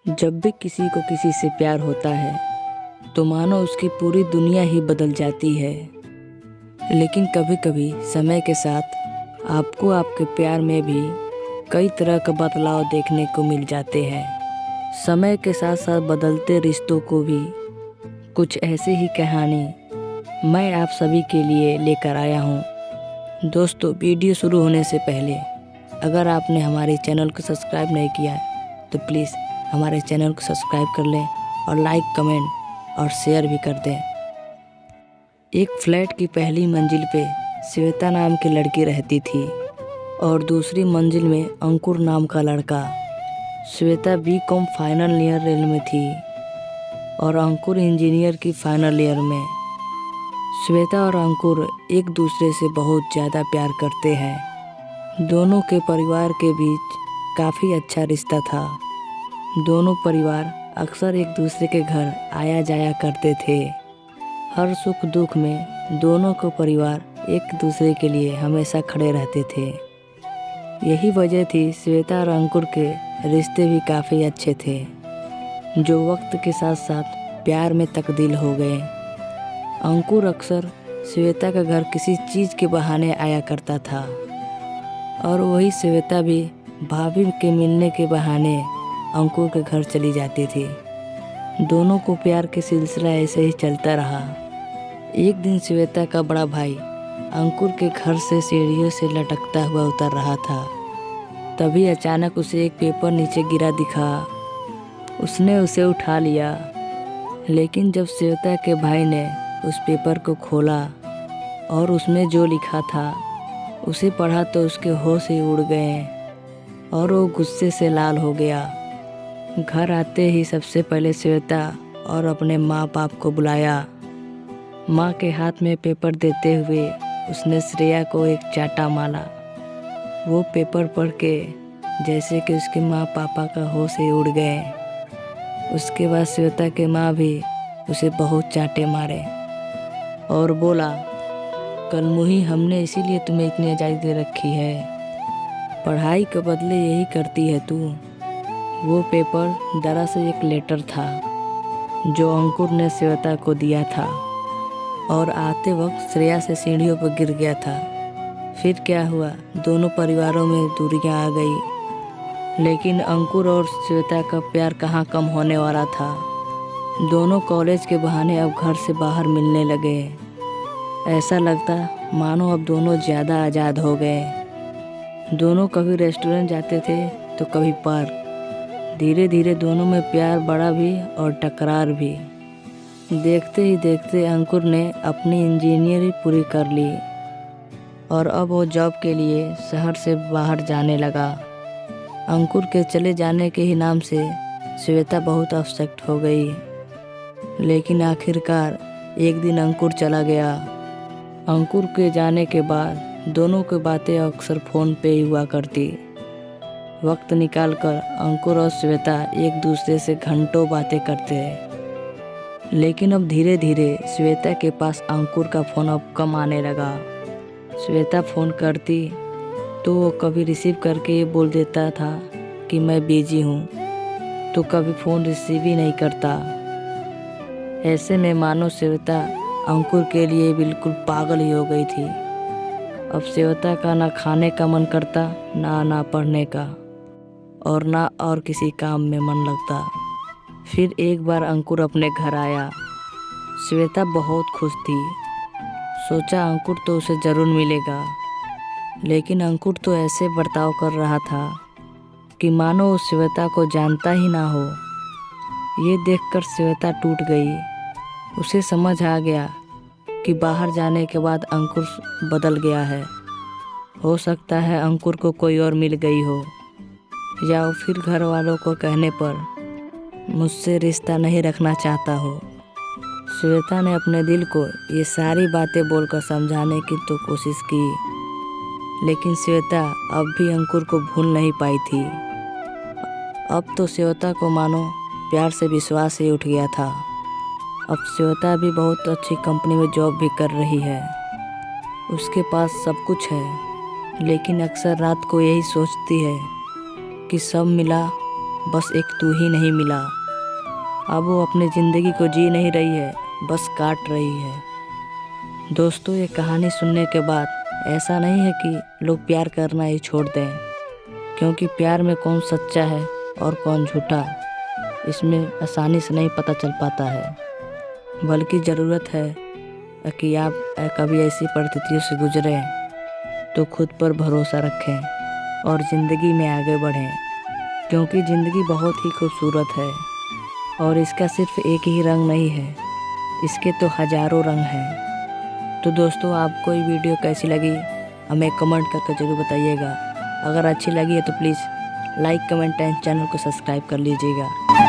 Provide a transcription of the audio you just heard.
जब भी किसी को किसी से प्यार होता है तो मानो उसकी पूरी दुनिया ही बदल जाती है। लेकिन कभी कभी समय के साथ आपको आपके प्यार में भी कई तरह का बदलाव देखने को मिल जाते हैं। समय के साथ साथ बदलते रिश्तों को भी कुछ ऐसी ही कहानी मैं आप सभी के लिए लेकर आया हूँ। दोस्तों, वीडियो शुरू होने से पहले अगर आपने हमारे चैनल को सब्सक्राइब नहीं किया है तो प्लीज़ हमारे चैनल को सब्सक्राइब कर लें और लाइक, कमेंट और शेयर भी कर दें। एक फ्लैट की पहली मंजिल पे श्वेता नाम की लड़की रहती थी और दूसरी मंजिल में अंकुर नाम का लड़का। श्वेता बीकॉम फाइनल ईयर में थी और अंकुर इंजीनियर की फाइनल ईयर में। श्वेता और अंकुर एक दूसरे से बहुत ज़्यादा प्यार करते हैं। दोनों के परिवार के बीच काफ़ी अच्छा रिश्ता था। दोनों परिवार अक्सर एक दूसरे के घर आया जाया करते थे। हर सुख दुख में दोनों को परिवार एक दूसरे के लिए हमेशा खड़े रहते थे। यही वजह थी श्वेता और अंकुर के रिश्ते भी काफ़ी अच्छे थे, जो वक्त के साथ साथ प्यार में तब्दील हो गए। अंकुर अक्सर श्वेता का घर किसी चीज़ के बहाने आया करता था और वही श्वेता भी भाभी के मिलने के बहाने अंकुर के घर चली जाती थी। दोनों को प्यार के सिलसिला ऐसे ही चलता रहा। एक दिन श्वेता का बड़ा भाई अंकुर के घर से सीढ़ियों से लटकता हुआ उतर रहा था। तभी अचानक उसे एक पेपर नीचे गिरा दिखा। उसने उसे उठा लिया, लेकिन जब श्वेता के भाई ने उस पेपर को खोला और उसमें जो लिखा था उसे पढ़ा तो उसके होश ही उड़ गए और वो गुस्से से लाल हो गया। घर आते ही सबसे पहले श्वेता और अपने माँ बाप को बुलाया। माँ के हाथ में पेपर देते हुए उसने श्रेया को एक चाटा मारा। वो पेपर पढ़ के जैसे कि उसके माँ पापा का होश ही उड़ गए। उसके बाद श्वेता के माँ भी उसे बहुत चाटे मारे और बोला, कल मुही हमने इसीलिए तुम्हें इतनी आज़ादी दे रखी है, पढ़ाई के बदले यही करती है तू। वो पेपर दरअसल एक लेटर था जो अंकुर ने श्वेता को दिया था और आते वक्त श्रेया से सीढ़ियों पर गिर गया था। फिर क्या हुआ, दोनों परिवारों में दूरियां आ गई, लेकिन अंकुर और श्वेता का प्यार कहाँ कम होने वाला था। दोनों कॉलेज के बहाने अब घर से बाहर मिलने लगे। ऐसा लगता मानो अब दोनों ज़्यादा आज़ाद हो गए। दोनों कभी रेस्टोरेंट जाते थे तो कभी पार्क। धीरे धीरे दोनों में प्यार बढ़ा भी और टकरार भी। देखते ही देखते अंकुर ने अपनी इंजीनियरिंग पूरी कर ली और अब वो जॉब के लिए शहर से बाहर जाने लगा। अंकुर के चले जाने के ही नाम से श्वेता बहुत अपसेट हो गई, लेकिन आखिरकार एक दिन अंकुर चला गया। अंकुर के जाने के बाद दोनों की बातें अक्सर फ़ोन पे ही हुआ करती। वक्त निकालकर अंकुर और श्वेता एक दूसरे से घंटों बातें करते हैं, लेकिन अब धीरे धीरे श्वेता के पास अंकुर का फ़ोन अब कम आने लगा। श्वेता फ़ोन करती तो वो कभी रिसीव करके ये बोल देता था कि मैं बिजी हूँ, तो कभी फ़ोन रिसीव ही नहीं करता। ऐसे में मानो श्वेता अंकुर के लिए बिल्कुल पागल ही हो गई थी। अब श्वेता का ना खाने का मन करता, ना पढ़ने का, और ना और किसी काम में मन लगता। फिर एक बार अंकुर अपने घर आया। श्वेता बहुत खुश थी। सोचा अंकुर तो उसे ज़रूर मिलेगा, लेकिन अंकुर तो ऐसे बर्ताव कर रहा था कि मानो वो श्वेता को जानता ही ना हो। ये देखकर श्वेता टूट गई। उसे समझ आ गया कि बाहर जाने के बाद अंकुर बदल गया है। हो सकता है अंकुर को कोई और मिल गई हो, या फिर घर वालों को कहने पर मुझसे रिश्ता नहीं रखना चाहता हो। श्वेता ने अपने दिल को ये सारी बातें बोलकर समझाने की तो कोशिश की, लेकिन श्वेता अब भी अंकुर को भूल नहीं पाई थी। अब तो श्वेता को मानो प्यार से विश्वास ही उठ गया था। अब श्वेता भी बहुत अच्छी कंपनी में जॉब भी कर रही है। उसके पास सब कुछ है, लेकिन अक्सर रात को यही सोचती है कि सब मिला बस एक तू ही नहीं मिला। अब वो अपनी ज़िंदगी को जी नहीं रही है, बस काट रही है। दोस्तों, ये कहानी सुनने के बाद ऐसा नहीं है कि लोग प्यार करना ही छोड़ दें, क्योंकि प्यार में कौन सच्चा है और कौन झूठा इसमें आसानी से नहीं पता चल पाता है। बल्कि ज़रूरत है कि आप कभी ऐसी परिस्थितियों से गुजरें तो खुद पर भरोसा रखें और ज़िंदगी में आगे बढ़ें, क्योंकि ज़िंदगी बहुत ही खूबसूरत है और इसका सिर्फ एक ही रंग नहीं है, इसके तो हज़ारों रंग हैं। तो दोस्तों, आपको ये वीडियो कैसी लगी हमें कमेंट करके ज़रूर बताइएगा। अगर अच्छी लगी है तो please like, comment and channel को सब्सक्राइब कर लीजिएगा।